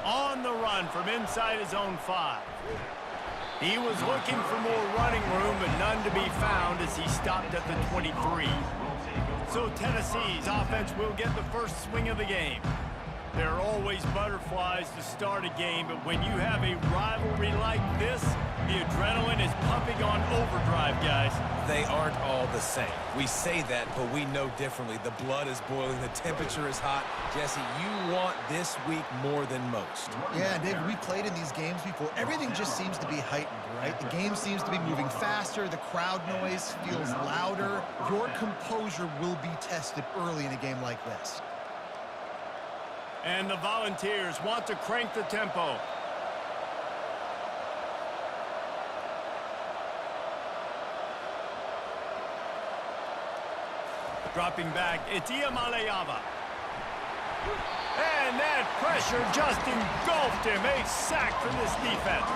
On the run from inside his own 5. He was looking for more running room, but none to be found as he stopped at the 23. So Tennessee's offense will get the first swing of the game. There are always butterflies to start a game, but when you have a rivalry like this, the adrenaline is pumping on overdrive, guys. They aren't all the same. We say that, but we know differently. The blood is boiling. The temperature is hot. Jesse, you want this week more than most. Yeah, David, we played in these games before. Everything just seems to be heightened, right? The game seems to be moving faster. The crowd noise feels louder. Your composure will be tested early in a game like this. And the Volunteers want to crank the tempo. Dropping back, it's Iamaleava. And that pressure just engulfed him. A sack for this defense.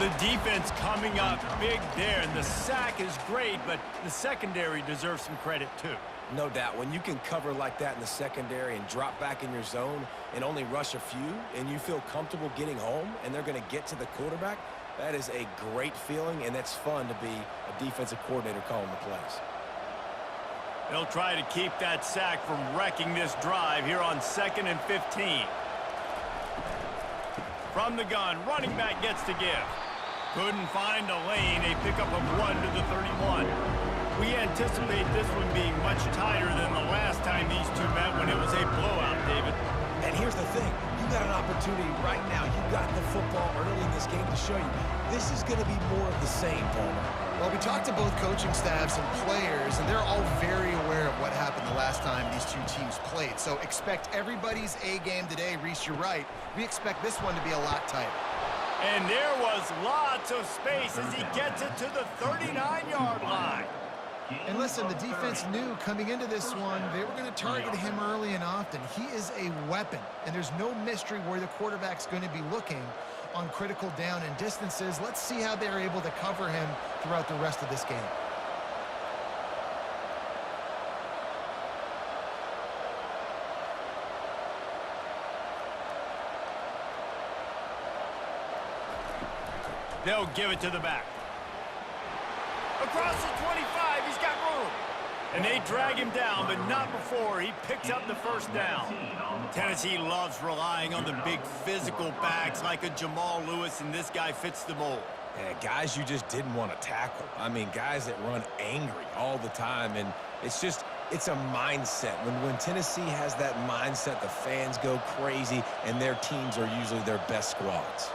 The defense coming up big there, and the sack is great, but the secondary deserves some credit too. No doubt. When you can cover like that in the secondary and drop back in your zone and only rush a few, and you feel comfortable getting home, and they're going to get to the quarterback, that is a great feeling, and it's fun to be a defensive coordinator calling the plays. They'll try to keep that sack from wrecking this drive here on 2nd and 15. From the gun, running back gets to give. Couldn't find a lane, a pickup of 1 to the 31. We anticipate this one being much tighter than the last time these two met when it was a blowout, David. And here's the thing. You got an opportunity right now. You got the football early in this game to show you. This is going to be more of the same, Palmer. Well, we talked to both coaching staffs and players, and they're all very aware of what happened the last time these two teams played. So expect everybody's A game today. Reese, you're right. We expect this one to be a lot tighter. And there was lots of space as he gets it to the 39-yard line. And listen, the defense knew coming into this one, they were going to target him early and often. He is a weapon, and there's no mystery where the quarterback's going to be looking on critical down and distances. Let's see how they're able to cover him throughout the rest of this game. They'll give it to the back. Across the 25, he's got room. And they drag him down, but not before he picks up the first down. Tennessee loves relying on the big physical backs like a Jamal Lewis, and this guy fits the mold. Yeah, guys you just didn't want to tackle. I mean, guys that run angry all the time, and it's a mindset. When Tennessee has that mindset, the fans go crazy, and their teams are usually their best squads.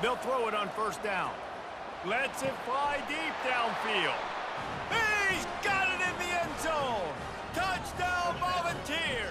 They'll throw it on first down. Lets it fly deep downfield. He's got it in the end zone. Touchdown, Volunteers.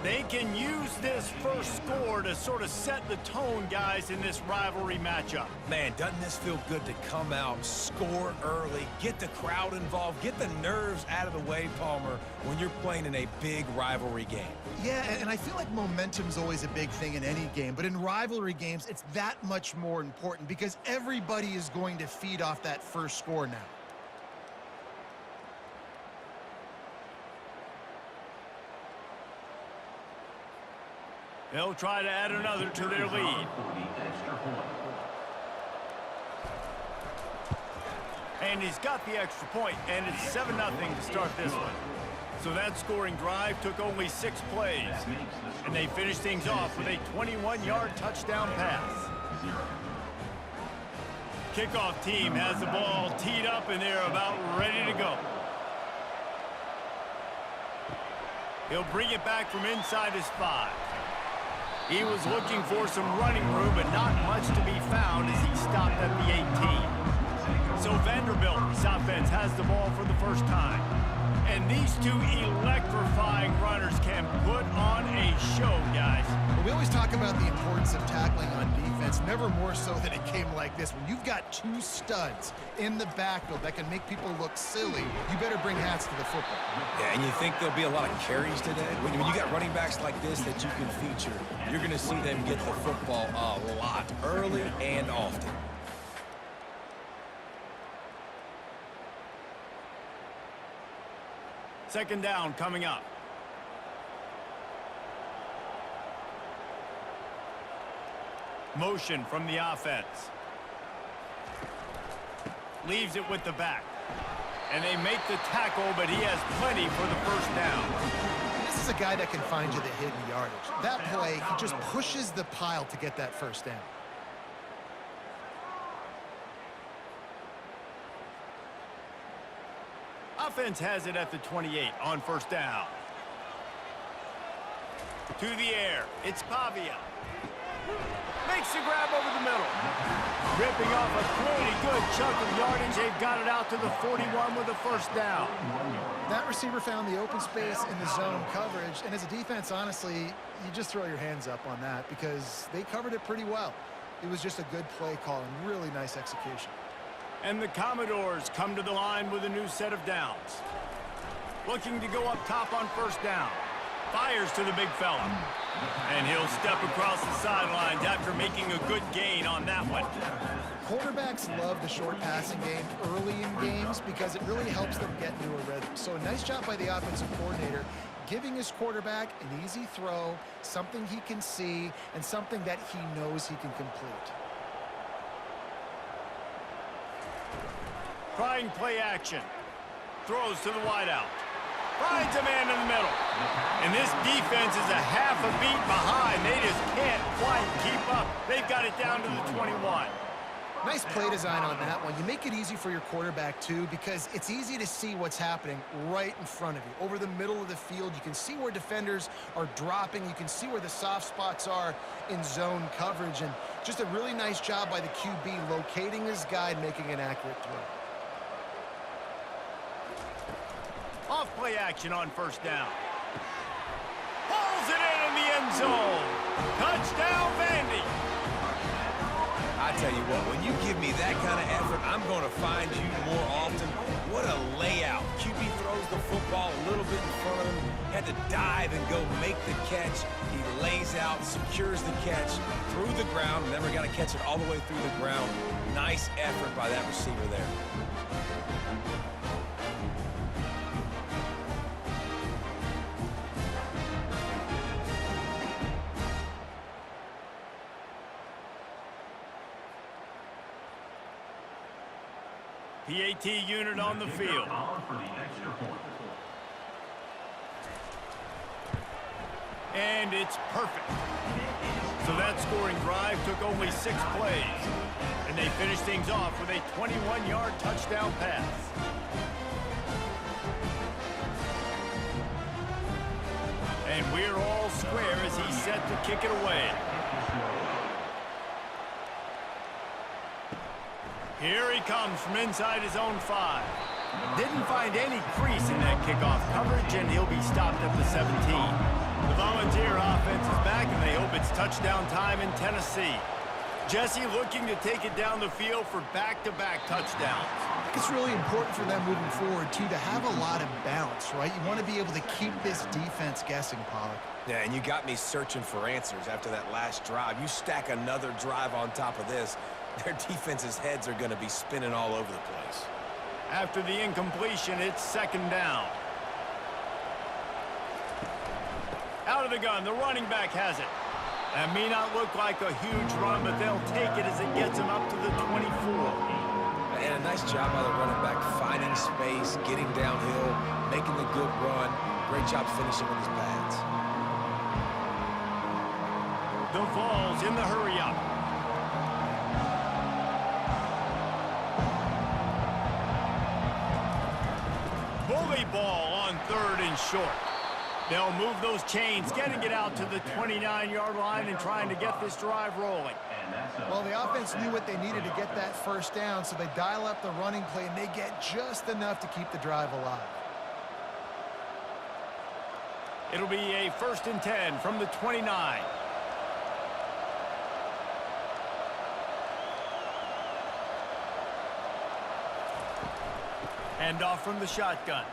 They can use this first score to sort of set the tone, guys, in this rivalry matchup. Man, doesn't this feel good to come out, score early, get the crowd involved, get the nerves out of the way, Palmer, when you're playing in a big rivalry game? Yeah, and I feel like momentum's always a big thing in any game, but in rivalry games, it's that much more important because everybody is going to feed off that first score now. They'll try to add another to their lead. And he's got the extra point, and it's 7-0 to start this one. So that scoring drive took only 6 plays, and they finished things off with a 21-yard touchdown pass. Kickoff team has the ball teed up, and they're about ready to go. He'll bring it back from inside his 5. He was looking for some running room, but not much to be found as he stopped at the 18. So Vanderbilt's offense has the ball for the first time. And these two electrifying runners can put on a show, guys. Well, we always talk about the importance of tackling on defense, never more so than a game like this. When you've got 2 studs in the backfield that can make people look silly, you better bring hats to the football. Yeah, and you think there'll be a lot of carries today? When you got running backs like this that you can feature, you're going to see them get the football a lot, early and often. Second down coming up. Motion from the offense. Leaves it with the back. And they make the tackle, but he has plenty for the first down. This is a guy that can find you the hidden yardage. That play, he just pushes the pile to get that first down. Offense has it at the 28 on first down. To the air, it's Pavia. Makes the grab over the middle. Ripping off a pretty good chunk of yardage. They've got it out to the 41 with a first down. That receiver found the open space in the zone coverage, and as a defense, honestly, you just throw your hands up on that because they covered it pretty well. It was just a good play call and really nice execution. And the Commodores come to the line with a new set of downs. Looking to go up top on first down. Fires to the big fella. And he'll step across the sidelines after making a good gain on that one. Quarterbacks love the short passing game early in games because it really helps them get into a rhythm. So a nice job by the offensive coordinator giving his quarterback an easy throw, something he can see, and something that he knows he can complete. Trying play action. Throws to the wideout. Finds a man in the middle. And this defense is a half a beat behind. They just can't quite keep up. They've got it down to the 21. Nice play design on that one. You make it easy for your quarterback, too, because it's easy to see what's happening right in front of you. Over the middle of the field, you can see where defenders are dropping. You can see where the soft spots are in zone coverage. And just a really nice job by the QB locating his guy and making an accurate throw. Off play action on first down. Pulls it in the end zone. Touchdown, Vandy. I tell you what, when you give me that kind of effort, I'm going to find you more often. What a layout. QB throws the football a little bit in front of him. Had to dive and go make the catch. He lays out, secures the catch through the ground. Never got to catch it all the way through the ground. Nice effort by that receiver there. PAT unit on the field. And it's perfect. So that scoring drive took only 6 plays. And they finished things off with a 21-yard touchdown pass. And we're all square as he's set to kick it away. Here he comes from inside his own 5. Didn't find any crease in that kickoff coverage, and he'll be stopped at the 17. The Volunteer offense is back, and they hope it's touchdown time in Tennessee. Jesse looking to take it down the field for back-to-back touchdowns. I think it's really important for them moving forward, too, to have a lot of balance, right? You want to be able to keep this defense guessing, Pollock. Yeah, and you got me searching for answers after that last drive. You stack another drive on top of this, their defense's heads are going to be spinning all over the place. After the incompletion, it's second down. Out of the gun, the running back has it. That may not look like a huge run, but they'll take it as it gets him up to the 24. And a nice job by the running back, finding space, getting downhill, making the good run. Great job finishing with his pads. The Vols in the hurry-up. Bully ball on third and short. They'll move those chains, getting it out to the 29-yard line and trying to get this drive rolling. Well, the offense knew what they needed to get that first down, so they dial up the running play, and they get just enough to keep the drive alive. It'll be a 1st and 10 from the 29. Hand off from the shotgun.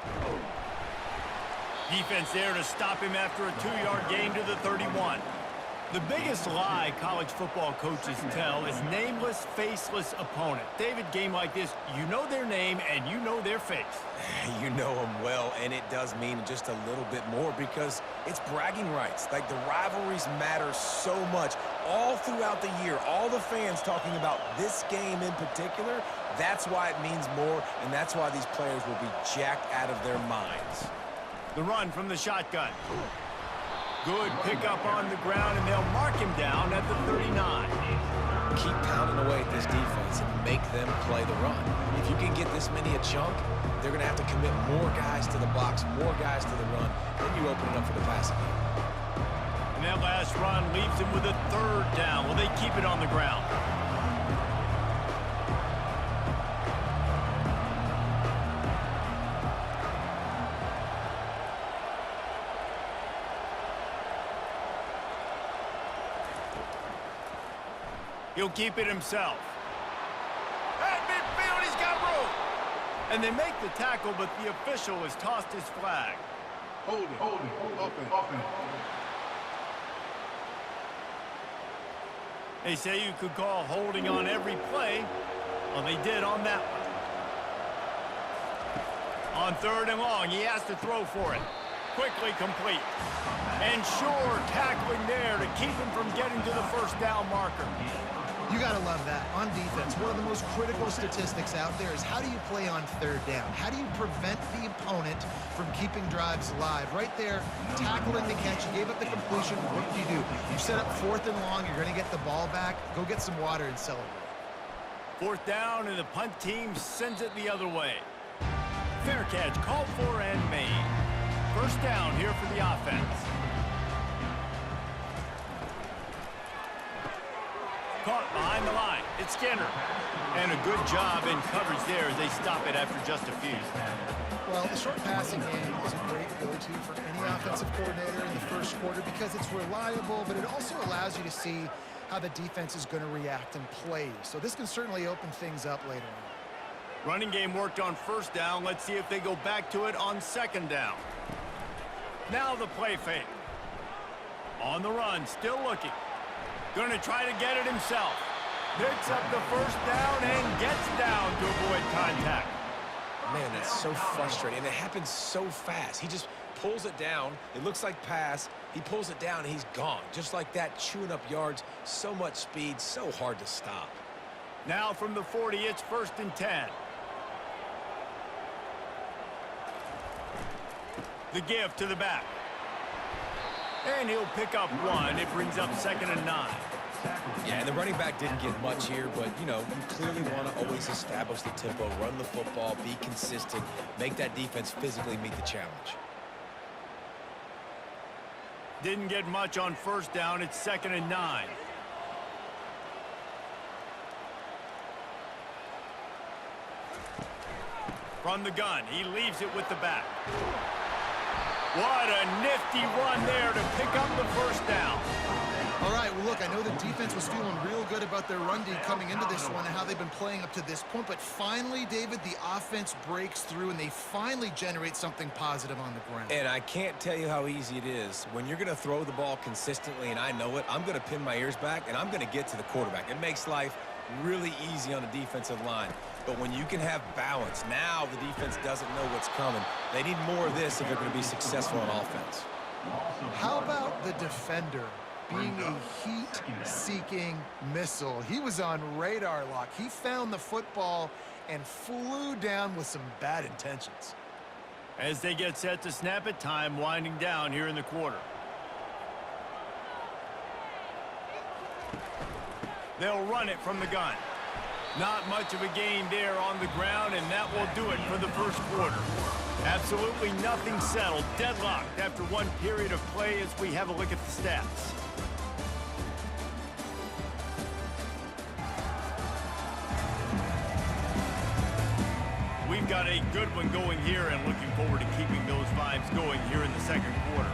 Defense there to stop him after a 2-yard gain to the 31. The biggest lie college football coaches tell is nameless, faceless opponent. David, game like this, you know their name and you know their face. You know them well, and it does mean just a little bit more because it's bragging rights. Like, the rivalries matter so much all throughout the year. All the fans talking about this game in particular, that's why it means more, and that's why these players will be jacked out of their minds. The run from the shotgun. Good pickup on the ground, and they'll mark him down at the 39. Keep pounding away at this defense and make them play the run. If you can get this many a chunk, they're going to have to commit more guys to the box, more guys to the run, then you open it up for the passing game. And that last run leaves him with a 3rd down. Will they keep it on the ground? He'll keep it himself. At midfield, he's got room. And they make the tackle, but the official has tossed his flag. Hold it, open. They say you could call holding on every play. Well, they did on that one. On 3rd and long, he has to throw for it. Quickly complete. And sure, tackling there to keep him from getting to the 1st down marker. You got to love that. On defense, one of the most critical statistics out there is how do you play on 3rd down? How do you prevent the opponent from keeping drives alive? Right there, tackling the catch. You gave up the completion. What do? You set up 4th and long. You're going to get the ball back. Go get some water and celebrate. 4th down, and the punt team sends it the other way. Fair catch called for and made. 1st down here for the offense. Caught behind the line. It's Skinner. And a good job in coverage there as they stop it after just a few. Well, the short passing game is a great go-to for any offensive coordinator in the 1st quarter because it's reliable, but it also allows you to see how the defense is going to react and play. So this can certainly open things up later on. Running game worked on 1st down. Let's see if they go back to it on 2nd down. Now the play fake. On the run, still looking. Going to try to get it himself. Picks up the 1st down and gets down to avoid contact. Man, that's so frustrating. And it happens so fast. He just pulls it down. It looks like pass. He pulls it down, and he's gone. Just like that, chewing up yards. So much speed, so hard to stop. Now from the 40, it's 1st and 10. The give to the back. And he'll pick up 1. It brings up 2nd and 9. Yeah, and the running back didn't get much here, but, you know, you clearly want to always establish the tempo, run the football, be consistent, make that defense physically meet the challenge. Didn't get much on 1st down. It's 2nd and 9. From the gun, he leaves it with the back. What a nifty run there to pick up the 1st down. All right, well, look, I know the defense was feeling real good about their run D coming into this one and how they've been playing up to this point, but finally, David, the offense breaks through and they finally generate something positive on the ground. And I can't tell you how easy it is. When you're going to throw the ball consistently, and I know it, I'm going to pin my ears back, and I'm going to get to the quarterback. It makes life really easy on the defensive line. But when you can have balance, now the defense doesn't know what's coming. They need more of this if they're going to be successful on offense. How about the defender being a heat-seeking missile? He was on radar lock. He found the football and flew down with some bad intentions. As they get set to snap it, time winding down here in the quarter. They'll run it from the gun. Not much of a gain there on the ground, and that will do it for the 1st quarter. Absolutely nothing settled. Deadlocked after one period of play as we have a look at the stats. We've got a good one going here and looking forward to keeping those vibes going here in the 2nd quarter.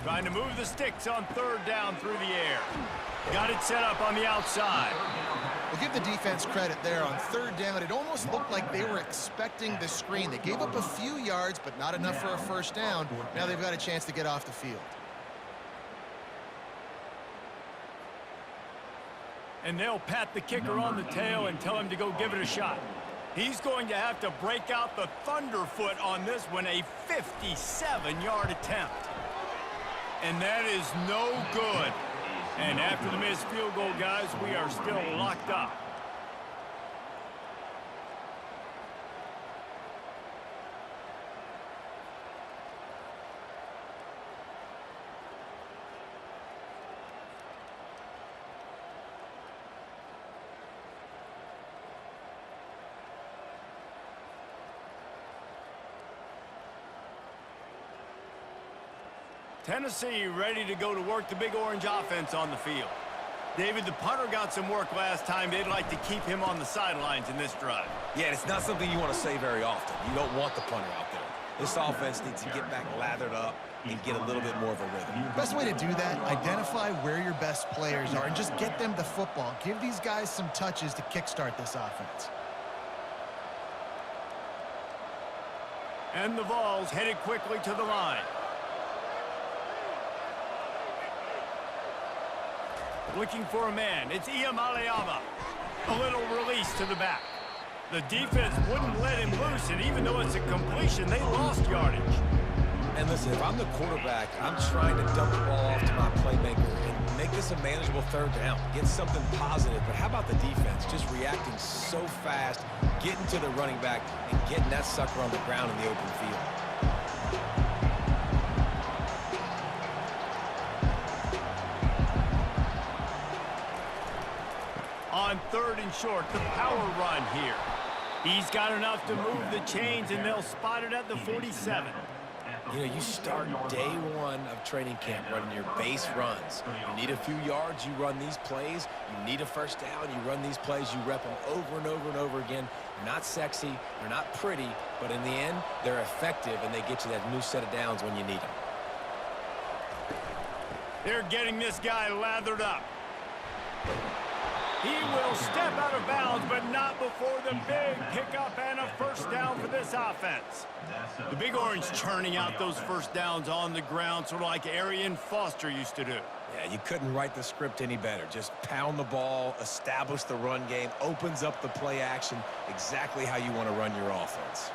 Trying to move the sticks on 3rd down through the air. Got it set up on the outside. We'll give the defense credit there on 3rd down. It almost looked like they were expecting the screen. They gave up a few yards, but not enough for a 1st down. Now they've got a chance to get off the field. And they'll pat the kicker on the tail and tell him to go give it a shot. He's going to have to break out the thunderfoot on this one, a 57-yard attempt. And that is no good. And after the missed field goal, guys, we are still locked up. Tennessee ready to go to work the Big Orange offense on the field. David, the punter got some work last time. They'd like to keep him on the sidelines in this drive. Yeah, it's not something you want to say very often. You don't want the punter out there. This offense needs to get back lathered up and get a little bit more of a rhythm. Best way to do that, identify where your best players are and just get them the football. Give these guys some touches to kickstart this offense. And the Vols headed quickly to the line. Looking for a man. It's Iamaleava. A little release to the back. The defense wouldn't let him loose, and even though it's a completion, they lost yardage. And listen, if I'm the quarterback, I'm trying to dump the ball off to my playmaker and make this a manageable third down. Get something positive. But how about the defense? Just reacting so fast, getting to the running back, and getting that sucker on the ground in the open field. On third and short, the power run here. He's got enough to move the chains, and they'll spot it at the 47. You know, you start day one of training camp running your base runs. You need a few yards, you run these plays. You need a first down, you run these plays. You rep them over and over and over again. They're not sexy, they're not pretty, but in the end, they're effective, and they get you that new set of downs when you need them. They're getting this guy lathered up. He will step out of bounds, but not before the big pickup and a first down for this offense. The Big Orange churning out those first downs on the ground, sort of like Arian Foster used to do. Yeah, you couldn't write the script any better. Just pound the ball, establish the run game, opens up the play action, exactly how you want to run your offense.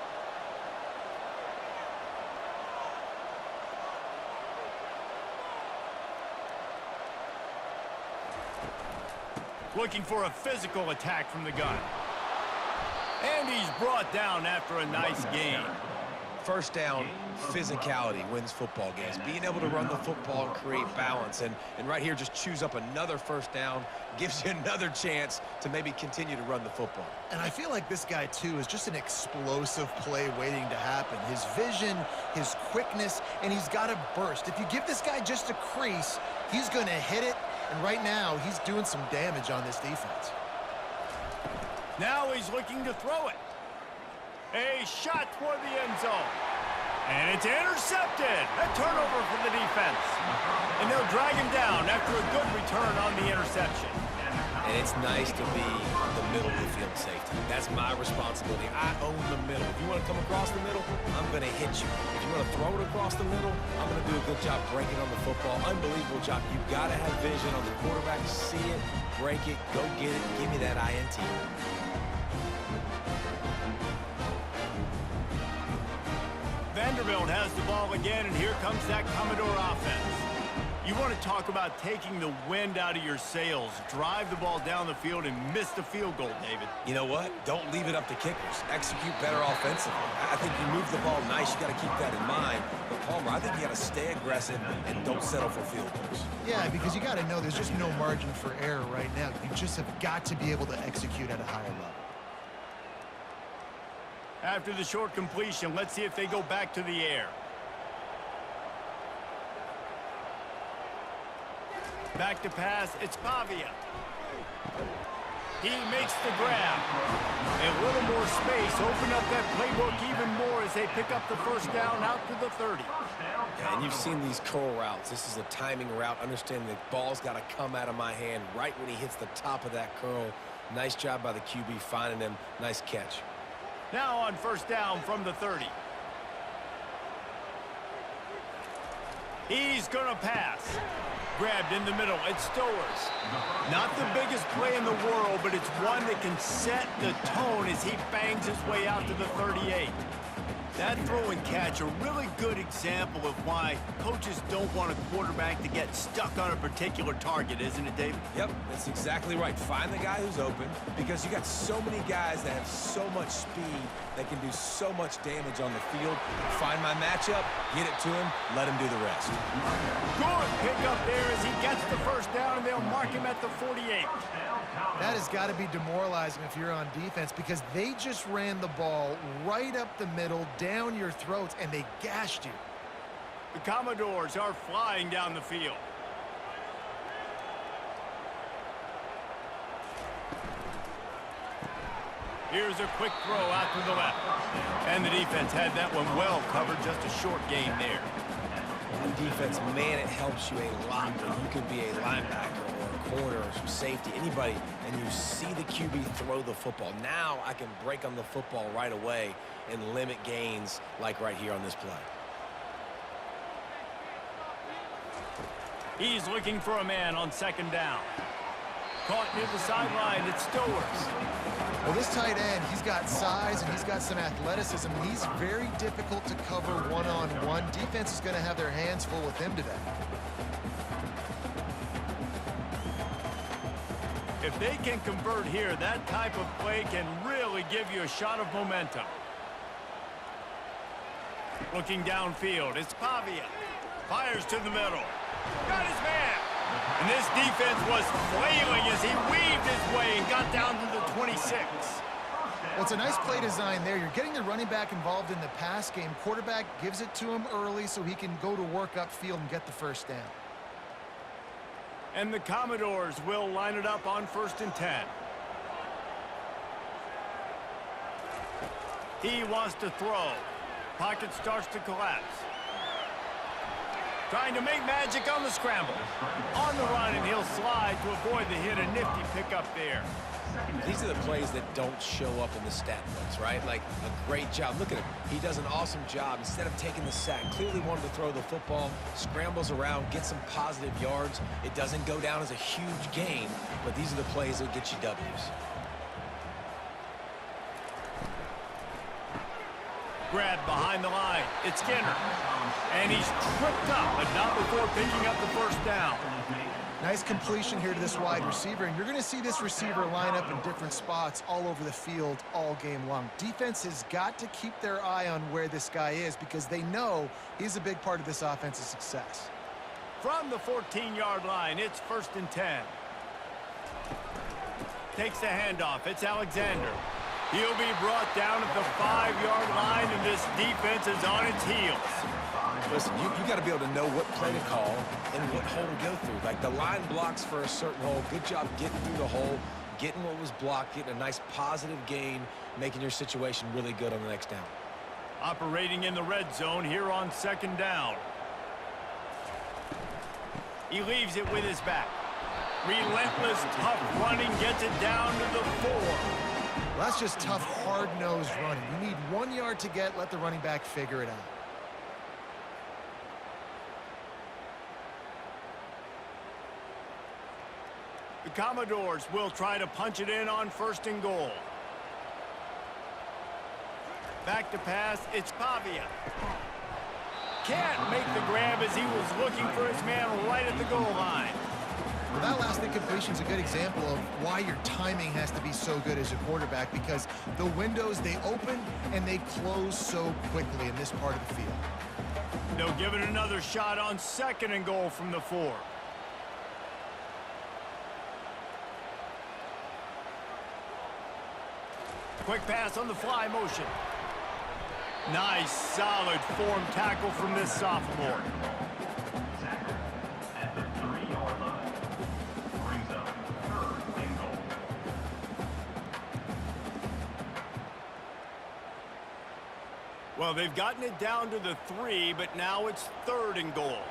Looking for a physical attack from the gun. And he's brought down after a nice gain. First down, physicality wins football games. Being able to run the football and create balance. And right here, just choose up another first down, gives you another chance to maybe continue to run the football. And I feel like this guy, too, is just an explosive play waiting to happen. His vision, his quickness, and he's got a burst. If you give this guy just a crease, he's going to hit it. And right now, he's doing some damage on this defense. Now he's looking to throw it. A shot toward the end zone. And it's intercepted. A turnover for the defense. And they'll drag him down after a good return on the interception. And it's nice to be the middle of the field safety. That's my responsibility. I own the middle. If you want to come across the middle, I'm going to hit you. If you want to throw it across the middle, I'm going to do a good job breaking on the football. Unbelievable job. You've got to have vision on the quarterback. See it, break it, go get it, give me that INT. Vanderbilt has the ball again, and here comes that Commodore offense. You want to talk about taking the wind out of your sails. Drive the ball down the field and miss the field goal, David. You know what? Don't leave it up to kickers. Execute better offensively. I think you move the ball nice. You got to keep that in mind. But Palmer, I think you got to stay aggressive and don't settle for field goals. Yeah, because you got to know there's just no margin for error right now. You just have got to be able to execute at a higher level. After the short completion, let's see if they go back to the air. Back to pass, it's Pavia. He makes the grab. A little more space, open up that playbook even more as they pick up the first down out to the 30. Yeah, and you've seen these curl routes. This is a timing route. Understanding the ball's got to come out of my hand right when he hits the top of that curl. Nice job by the QB finding him. Nice catch. Now on first down from the 30. He's going to pass. Grabbed in the middle. It's Stowers. Not the biggest play in the world, but it's one that can set the tone as he bangs his way out to the 38. That throw and catch, a really good example of why coaches don't want a quarterback to get stuck on a particular target, isn't it, David? Yep, that's exactly right. Find the guy who's open, because you got so many guys that have so much speed that can do so much damage on the field. Find my matchup, get it to him, let him do the rest. Good pick up there as he gets the first down, and they'll mark him at the 48. That has got to be demoralizing if you're on defense, because they just ran the ball right up the middle, down your throats, and they gashed you. The Commodores are flying down the field. Here's a quick throw out to the left. And the defense had that one well covered, just a short gain there. On defense, man, it helps you a lot when you can be a linebacker or a corner or some safety, anybody, and you see the QB throw the football. Now I can break on the football right away and limit gains like right here on this play. He's looking for a man on second down. Caught near the sideline, it's Stowers. Well, this tight end, he's got size and he's got some athleticism. He's very difficult to cover one-on-one. Defense is going to have their hands full with him today. If they can convert here, that type of play can really give you a shot of momentum. Looking downfield, it's Pavia. Fires to the middle. Got his man. And this defense was flailing as he weaved his way and got down to the 26. Well, it's a nice play design there. You're getting the running back involved in the pass game. Quarterback gives it to him early so he can go to work upfield and get the first down. And the Commodores will line it up on 1st and 10. He wants to throw. Pocket starts to collapse. Trying to make magic on the scramble. On the run, and he'll slide to avoid the hit. A nifty pickup there. These are the plays that don't show up in the stat books, right? Like a great job. Look at him. He does an awesome job. Instead of taking the sack, clearly wanted to throw the football, scrambles around, get some positive yards. It doesn't go down as a huge gain, but these are the plays that get you W's. Grabbed behind the line. It's Skinner. And he's tripped up, but not before picking up the first down. Nice completion here to this wide receiver, and you're going to see this receiver line up in different spots all over the field all game long. Defense has got to keep their eye on where this guy is because they know he's a big part of this offense's success. From the 14-yard line, it's 1st and 10. Takes the handoff. It's Alexander. He'll be brought down at the 5-yard line, and this defense is on its heels. Listen, you got to be able to know what play to call and what hole to go through. Like the line blocks for a certain hole. Good job getting through the hole, getting what was blocked, getting a nice positive gain, making your situation really good on the next down. Operating in the red zone here on 2nd down. He leaves it with his back. Relentless, tough running, gets it down to the 4. Well, that's just tough, hard-nosed running. You need 1 yard to get, let the running back figure it out. The Commodores will try to punch it in on 1st and goal. Back to pass, it's Pavia. Can't make the grab as he was looking for his man right at the goal line. Well, that last incompletion is a good example of why your timing has to be so good as a quarterback, because the windows, they open and they close so quickly in this part of the field. They'll give it another shot on 2nd and goal from the 4. Quick pass on the fly motion. Nice, solid form tackle from this sophomore. At the 3-yard line. Brings up 3rd and goal. Well, they've gotten it down to the 3, but now it's 3rd and goal.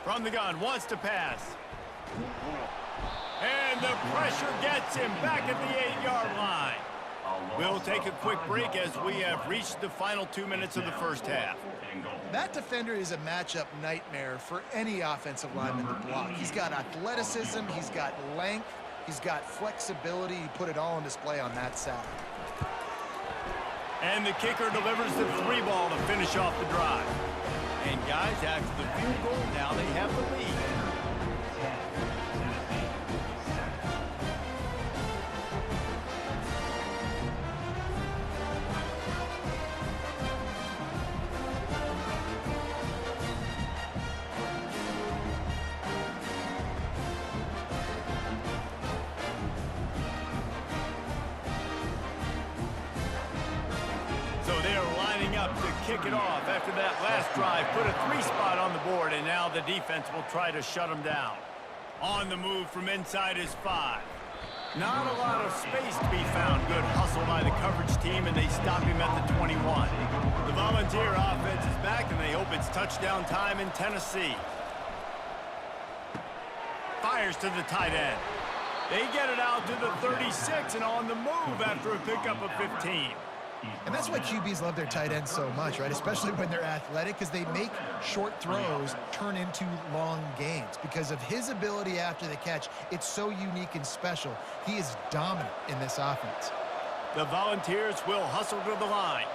From the gun, wants to pass. And the pressure gets him back at the 8-yard line. We'll take a quick break as we have reached the final 2 minutes of the first half. That defender is a matchup nightmare for any offensive lineman to block. He's got athleticism, he's got length, he's got flexibility. He put it all on display on that side. And the kicker delivers the 3 ball to finish off the drive. And guys, after the field goal, now they have the lead. Kick it off after that last drive, put a 3 spot on the board, and now the defense will try to shut him down. On the move from inside his 5. Not a lot of space to be found. Good hustle by the coverage team, and they stop him at the 21. The Volunteer offense is back, and they hope it's touchdown time in Tennessee. Fires to the tight end. They get it out to the 36 and on the move after a pickup of 15. And that's why QBs love their tight ends so much, right? Especially when they're athletic, because they make short throws turn into long gains. Because of his ability after the catch, it's so unique and special. He is dominant in this offense. The Volunteers will hustle to the line.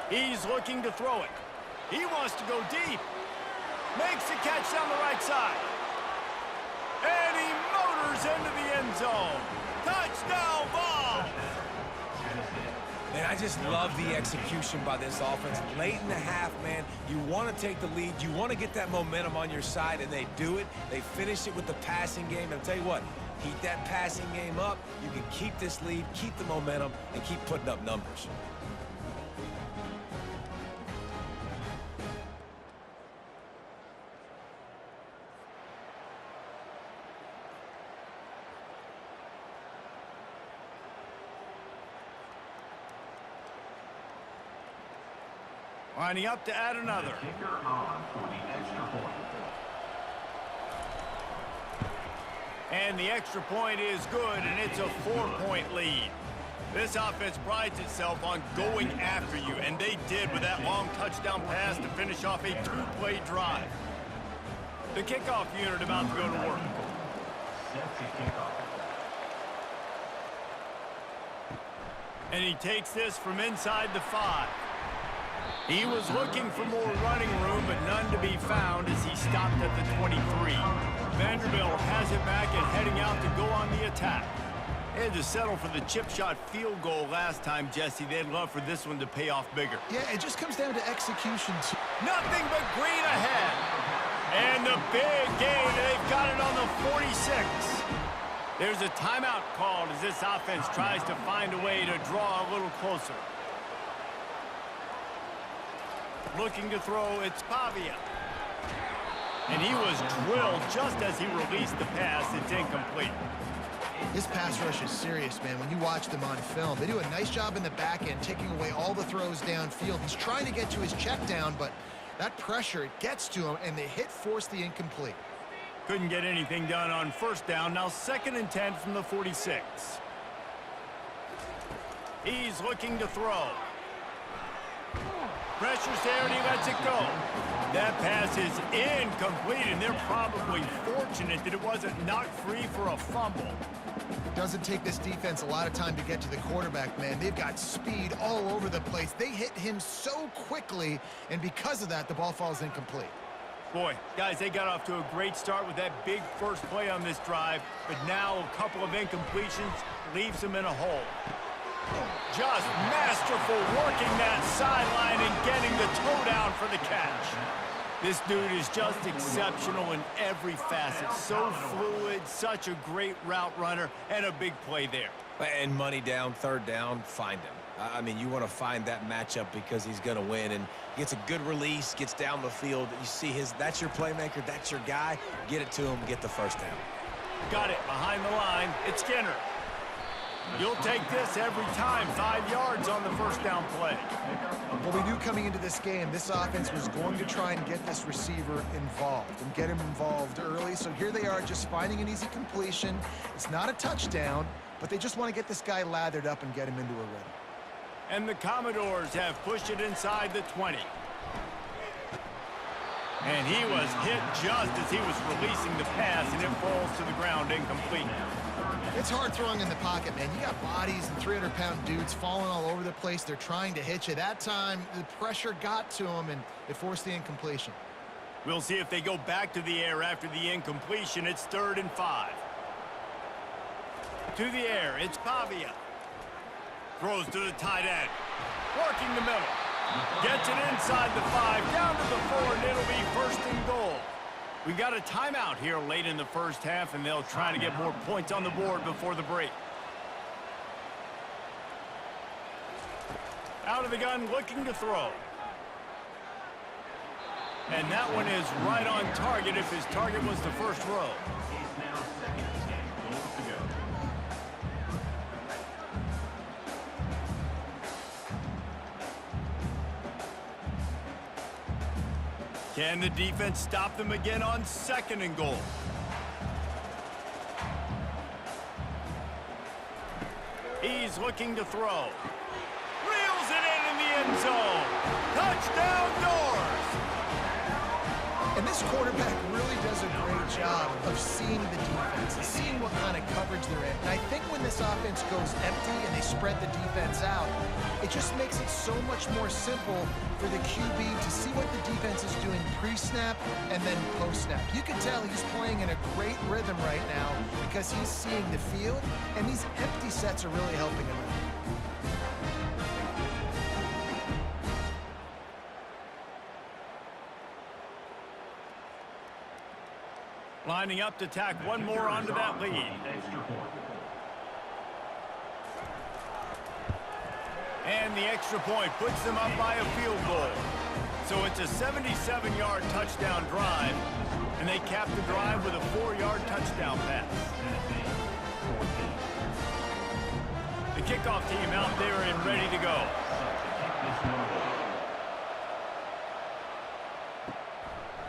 He's looking to throw it. He wants to go deep. Makes the catch down the right side. And he motors into the end zone. Touchdown ball! And I just love the execution by this offense. Late in the half, man, you want to take the lead. You want to get that momentum on your side, and they do it. They finish it with the passing game. And I'll tell you what, keep that passing game up. You can keep this lead, keep the momentum, and keep putting up numbers. Lining up to add another. Kicker on for the extra point. And the extra point is good, and it's a 4-point lead. This offense prides itself on going after you, and they did with that long touchdown pass to finish off a 2-play drive. The kickoff unit about to go to work. Set to kickoff. And he takes this from inside the 5. He was looking for more running room, but none to be found as he stopped at the 23. Vanderbilt has it back and heading out to go on the attack. They had to settle for the chip shot field goal last time, Jesse. They'd love for this one to pay off bigger. Yeah, it just comes down to execution. Nothing but green ahead. And the big gain, they've got it on the 46. There's a timeout called as this offense tries to find a way to draw a little closer. Looking to throw, it's Pavia. And he was drilled just as he released the pass. It's incomplete. This pass rush is serious, man. When you watch them on film, they do a nice job in the back end, taking away all the throws downfield. He's trying to get to his check down, but that pressure, it gets to him, and the hit forced the incomplete. Couldn't get anything done on first down. Now 2nd and 10 from the 46. He's looking to throw. Pressure's there, and he lets it go. That pass is incomplete, and they're probably fortunate that it wasn't knocked free for a fumble. It doesn't take this defense a lot of time to get to the quarterback, man. They've got speed all over the place. They hit him so quickly, and because of that, the ball falls incomplete. Boy, guys, they got off to a great start with that big first play on this drive, but now a couple of incompletions leaves them in a hole. Just masterful working that sideline and getting the toe down for the catch. This dude is just exceptional in every facet. So fluid, such a great route runner, and a big play there. And money down, 3rd down, find him. I mean, you want to find that matchup because he's going to win, and gets a good release, gets down the field. You see that's your playmaker, that's your guy. Get it to him, get the 1st down. Got it behind the line. It's Skinner. You'll take this every time. 5 yards on the first down play. Well, we knew coming into this game, this offense was going to try and get this receiver involved and get him involved early. So here they are just finding an easy completion. It's not a touchdown, but they just want to get this guy lathered up and get him into a rhythm. And the Commodores have pushed it inside the 20. And he was hit just as he was releasing the pass, and it falls to the ground incomplete. It's hard throwing in the pocket, man. You got bodies and 300-pound dudes falling all over the place. They're trying to hit you. That time, the pressure got to him, and it forced the incompletion. We'll see if they go back to the air after the incompletion. It's 3rd and 5. To the air, it's Pavia. Throws to the tight end. Working the middle. Gets it inside the 5, down to the 4, and it'll be 1st and goal. We got a timeout here late in the first half, and they'll try to get more points on the board before the break. Out of the gun, looking to throw. And that one is right on target if his target was the first row. Can the defense stop them again on 2nd and goal? He's looking to throw. Reels it in the end zone. Touchdown Doors! And this quarterback really does a great job of seeing the defense and seeing what kind of coverage they're in. And I think when this offense goes empty and they spread the defense out, it just makes it so much more simple for the QB to see what the defense is doing pre-snap and then post-snap. You can tell he's playing in a great rhythm right now because he's seeing the field, and these empty sets are really helping him out. Lining up to tack one more onto that lead. And the extra point puts them up by a field goal. So it's a 77-yard touchdown drive, and they cap the drive with a 4-yard touchdown pass. The kickoff team out there and ready to go.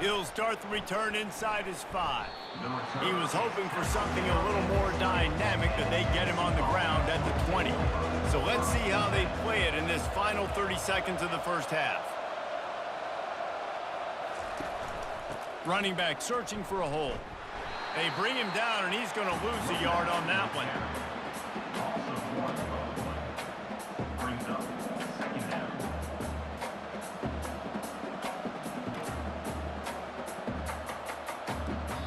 He'll start the return inside his 5. He was hoping for something a little more dynamic, but they get him on the ground at the 20. So let's see how they play it in this final 30 seconds of the first half. Running back searching for a hole. They bring him down, and he's going to lose a yard on that one. Brings up 2nd down.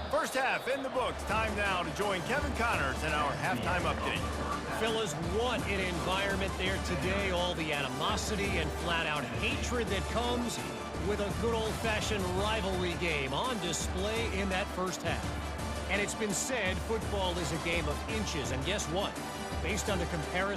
First half in the books. Time now to join Kevin Connors in our halftime update. Fellas, what an environment there today. All the animosity and flat-out hatred that comes with a good old-fashioned rivalry game on display in that first half. And it's been said football is a game of inches. And guess what? Based on the comparison